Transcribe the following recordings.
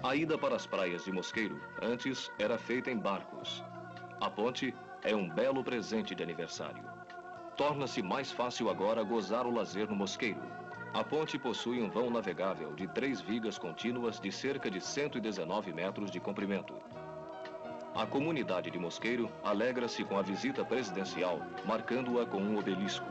A ida para as praias de Mosqueiro antes era feita em barcos. A ponte é um belo presente de aniversário. Torna-se mais fácil agora gozar o lazer no Mosqueiro. A ponte possui um vão navegável de 3 vigas contínuas de cerca de 119 metros de comprimento. A comunidade de Mosqueiro alegra-se com a visita presidencial, marcando-a com um obelisco.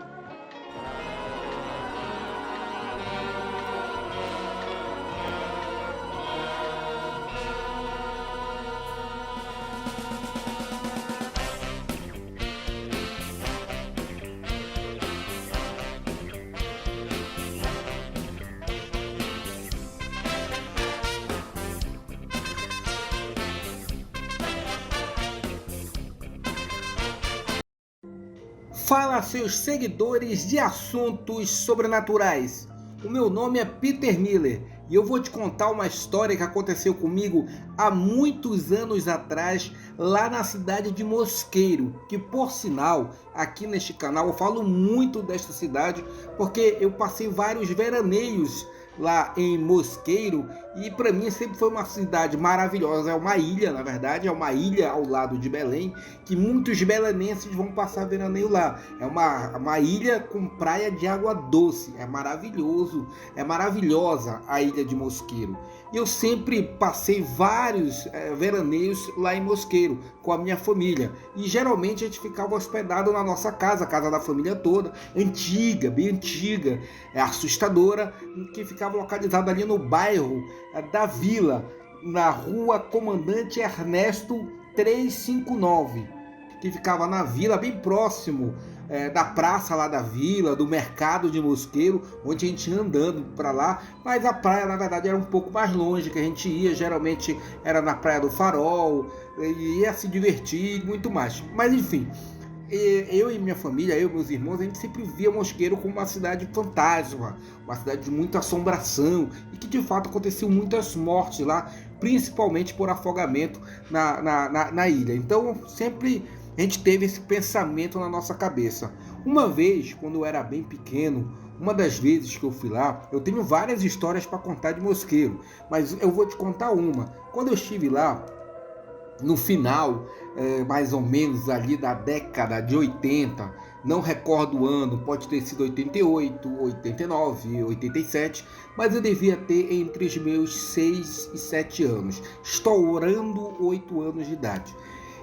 Fala, seus seguidores de assuntos sobrenaturais. O meu nome é Peter Miller e eu vou te contar uma história que aconteceu comigo há muitos anos atrás, lá na cidade de Mosqueiro, que por sinal, aqui neste canal eu falo muito desta cidade, porque eu passei vários veraneios lá em Mosqueiro e para mim sempre foi uma cidade maravilhosa. É uma ilha, na verdade, é uma ilha ao lado de Belém, que muitos belenenses vão passar veraneio lá. É uma ilha com praia de água doce, é maravilhoso, é maravilhosa a ilha de Mosqueiro. E eu sempre passei vários veraneios lá em Mosqueiro com a minha família, e geralmente a gente ficava hospedado na nossa casa, a casa da família toda, antiga, bem antiga, assustadora, que ficava localizada ali no bairro da Vila, na rua Comandante Ernesto 359, que ficava na Vila, bem próximo da praça lá da Vila, do mercado de Mosqueiro, onde a gente ia andando para lá, mas a praia na verdade era um pouco mais longe, que a gente ia, geralmente era na Praia do Farol, ia se divertir e muito mais. Mas enfim, eu e minha família, eu e meus irmãos, a gente sempre via Mosqueiro como uma cidade fantasma, uma cidade de muita assombração, e que de fato aconteciam muitas mortes lá, principalmente por afogamento na ilha. Então sempre a gente teve esse pensamento na nossa cabeça. Uma vez, quando eu era bem pequeno, uma das vezes que eu fui lá, eu tenho várias histórias para contar de Mosqueiro, mas eu vou te contar uma. Quando eu estive lá, no final, mais ou menos ali da década de 80, não recordo o ano, pode ter sido 88, 89, 87, mas eu devia ter entre os meus 6 e 7 anos, estourando 8 anos de idade.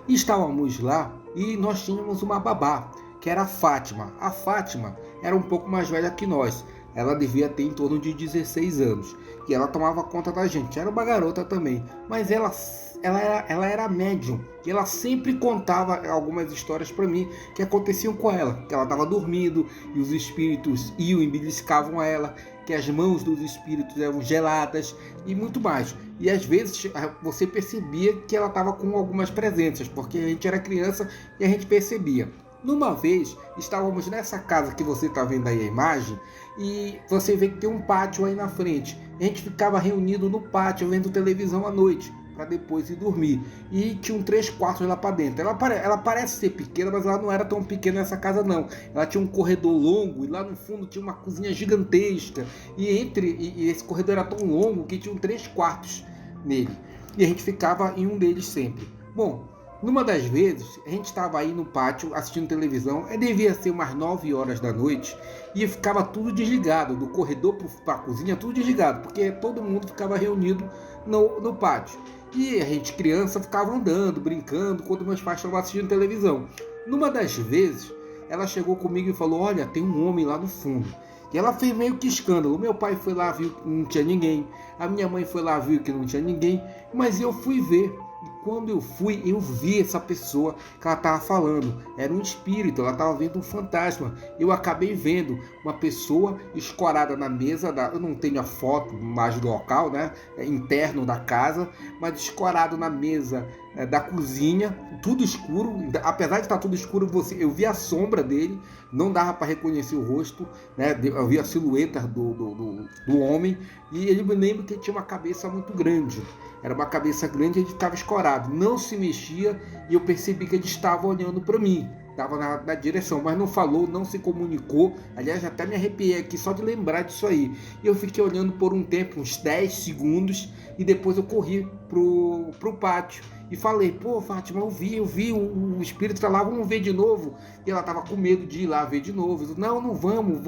E estávamos lá e nós tínhamos uma babá, que era a Fátima. A Fátima era um pouco mais velha que nós, ela devia ter em torno de 16 anos, e ela tomava conta da gente, era uma garota também, mas ela era médium, e ela sempre contava algumas histórias para mim que aconteciam com ela, que ela estava dormindo e os espíritos iam e beliscavam ela, que as mãos dos espíritos eram geladas e muito mais. E às vezes você percebia que ela estava com algumas presenças, porque a gente era criança e a gente percebia. Numa vez, estávamos nessa casa que você está vendo aí a imagem, e você vê que tem um pátio aí na frente. A gente ficava reunido no pátio vendo televisão à noite, para depois ir dormir. E tinha 3 quartos lá para dentro. Ela parece ser pequena, mas ela não era tão pequena essa casa não. Ela tinha um corredor longo e lá no fundo tinha uma cozinha gigantesca. E esse corredor era tão longo que tinha 3 quartos nele. E a gente ficava em um deles sempre. Bom, numa das vezes, a gente estava aí no pátio assistindo televisão, devia ser umas 9 horas da noite, e ficava tudo desligado, do corredor para a cozinha, tudo desligado, porque todo mundo ficava reunido no pátio. E a gente, criança, ficava andando, brincando, quando meus pais estavam assistindo televisão. Numa das vezes, ela chegou comigo e falou: olha, tem um homem lá no fundo. E ela fez meio que escândalo. Meu pai foi lá, viu que não tinha ninguém. A minha mãe foi lá, viu que não tinha ninguém. Mas eu fui ver. E quando eu fui, eu vi essa pessoa que ela estava falando. Era um espírito, ela estava vendo um fantasma. Eu acabei vendo uma pessoa escorada na mesa. Eu não tenho a foto mais do local, né? Interno da casa. Mas escorado na mesa da cozinha, tudo escuro. Apesar de estar tudo escuro, eu vi a sombra dele. Não dava para reconhecer o rosto, né? Eu vi a silhueta do homem. E ele me lembra que ele tinha uma cabeça muito grande. Era uma cabeça grande e ele estava escorado. Não se mexia e eu percebi que ele estava olhando para mim. estava na direção, mas não falou, não se comunicou. Aliás, até me arrepiei aqui só de lembrar disso aí. E eu fiquei olhando por um tempo, uns 10 segundos, e depois eu corri pro pátio e falei: pô, Fátima, eu vi o espírito tá lá, vamos ver de novo. E ela tava com medo de ir lá ver de novo. Eu disse: não vamos.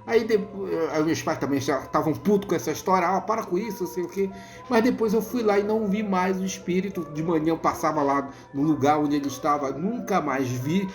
Aí meus pais também já estavam putos com essa história: para com isso, não sei o quê. Mas depois eu fui lá e não vi mais o espírito. De manhã eu passava lá no lugar onde ele estava, nunca mais vi.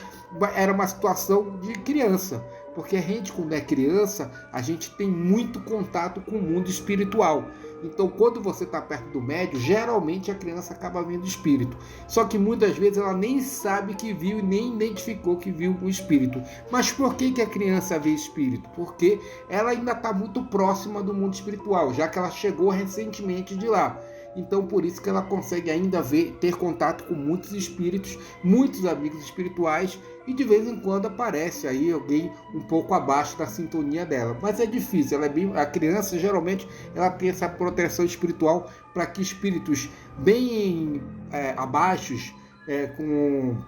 Era uma situação de criança, porque a gente, quando é criança, a gente tem muito contato com o mundo espiritual. Então, quando você está perto do médium, geralmente a criança acaba vendo espírito. Só que muitas vezes ela nem sabe que viu e nem identificou que viu um espírito. Mas por que a criança vê espírito? Porque ela ainda está muito próxima do mundo espiritual, já que ela chegou recentemente de lá. Então, por isso que ela consegue ainda ter contato com muitos espíritos, muitos amigos espirituais, e de vez em quando aparece aí alguém um pouco abaixo da sintonia dela. Mas é difícil, a criança geralmente ela tem essa proteção espiritual para que espíritos bem abaixo, com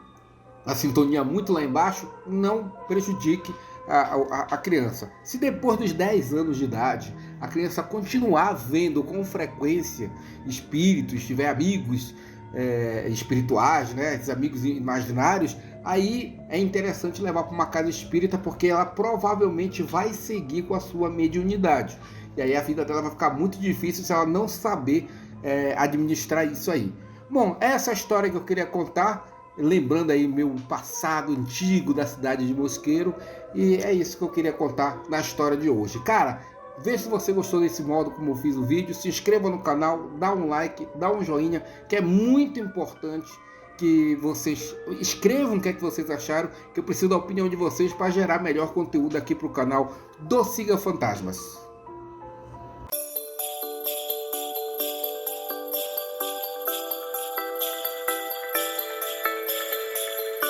a sintonia muito lá embaixo, não prejudique a criança. Se depois dos 10 anos de idade a criança continuar vendo com frequência espíritos, tiver amigos espirituais, né, esses amigos imaginários, aí é interessante levar para uma casa espírita, porque ela provavelmente vai seguir com a sua mediunidade. E aí a vida dela vai ficar muito difícil se ela não saber administrar isso aí. Bom, essa história que eu queria contar, lembrando aí meu passado antigo da cidade de Mosqueiro, e é isso que eu queria contar na história de hoje. Cara, vê se você gostou desse modo como eu fiz o vídeo, se inscreva no canal, dá um like, dá um joinha, que é muito importante que vocês escrevam o que é que vocês acharam, que eu preciso da opinião de vocês para gerar melhor conteúdo aqui para o canal do Siga Fantasmas.